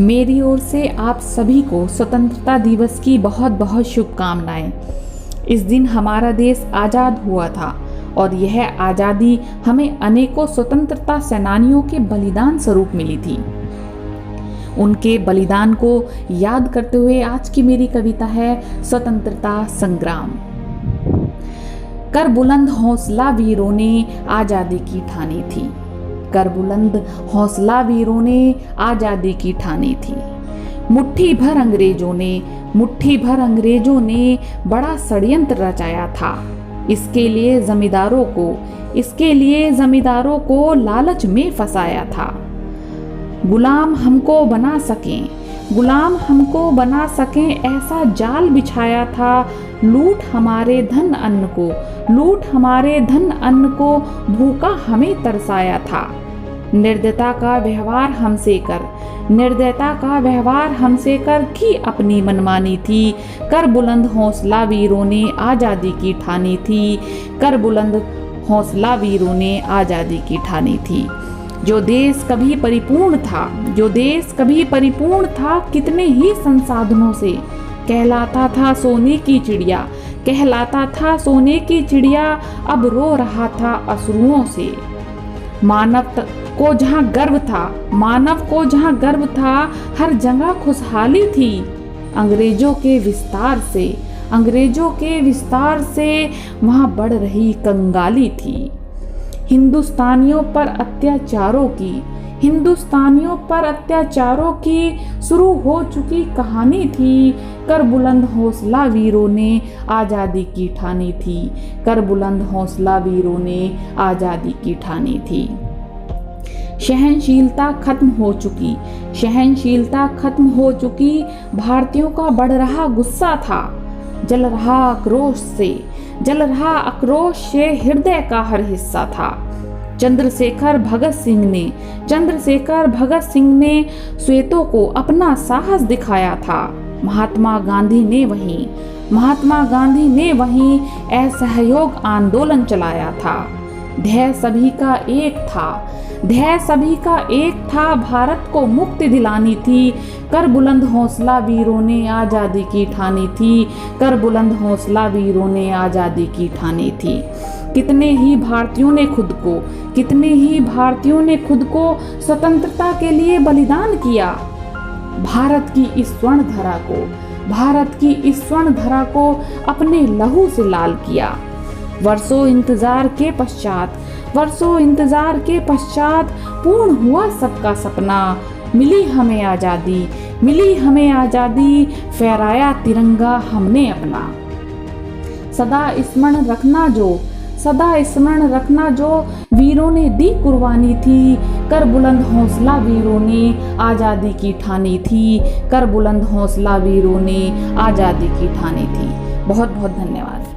मेरी ओर से आप सभी को स्वतंत्रता दिवस की बहुत बहुत शुभकामनाएं। इस दिन हमारा देश आज़ाद हुआ था और यह आज़ादी हमें अनेकों स्वतंत्रता सेनानियों के बलिदान स्वरूप मिली थी। उनके बलिदान को याद करते हुए आज की मेरी कविता है स्वतंत्रता संग्राम। कर बुलंद हौसला वीरों ने आज़ादी की ठानी थी। कर बुलंद हौसला वीरों ने आज़ादी की ठानी थी। मुट्ठी भर अंग्रेजों ने बड़ा षड्यंत्र रचाया था। इसके लिए जमींदारों को लालच में फंसाया था। गुलाम हमको बना सकें ऐसा जाल बिछाया था। लूट हमारे धन अन्न को भूखा हमें तरसाया था। निर्दयता का व्यवहार हमसे कर की अपनी मनमानी थी। कर बुलंद हौसला वीरों ने आज़ादी की ठानी थी। कर बुलंद हौसला वीरों ने आज़ादी की ठानी थी। जो देश कभी परिपूर्ण था कितने ही संसाधनों से, कहलाता था सोने की चिड़िया, अब रो रहा था अश्रुओं से। मानव को जहाँ गर्व था हर जगह खुशहाली थी। अंग्रेजों के विस्तार से वहाँ बढ़ रही कंगाली थी। हिंदुस्तानियों पर अत्याचारों की शुरू हो चुकी कहानी थी। कर बुलंद हौसला वीरों ने आज़ादी की ठानी थी। कर बुलंद हौसला वीरों ने आज़ादी की ठानी थी। सहनशीलता खत्म हो चुकी भारतीयों का बढ़ रहा गुस्सा था। जल रहा आक्रोश से हृदय का हर हिस्सा था। चंद्रशेखर भगत सिंह ने श्वेतों को अपना साहस दिखाया था। महात्मा गांधी ने वहीं असहयोग आंदोलन चलाया था। ध्येय सभी का एक था भारत को मुक्ति दिलानी थी। कर बुलंद हौसला वीरों ने आज़ादी की ठानी थी। कर बुलंद हौसला वीरों ने आज़ादी की ठानी थी। कितने ही भारतीयों ने खुद को स्वतंत्रता के लिए बलिदान किया। भारत की इस स्वर्ण धरा को अपने लहू से लाल किया। वर्षों इंतजार के पश्चात पूर्ण हुआ सबका सपना। मिली हमें आज़ादी, फहराया तिरंगा हमने अपना। सदा स्मरण रखना जो वीरों ने दी कुर्बानी थी। कर बुलंद हौसला वीरों ने आज़ादी की ठानी थी। कर बुलंद हौसला वीरों ने आज़ादी की ठानी थी। बहुत बहुत धन्यवाद।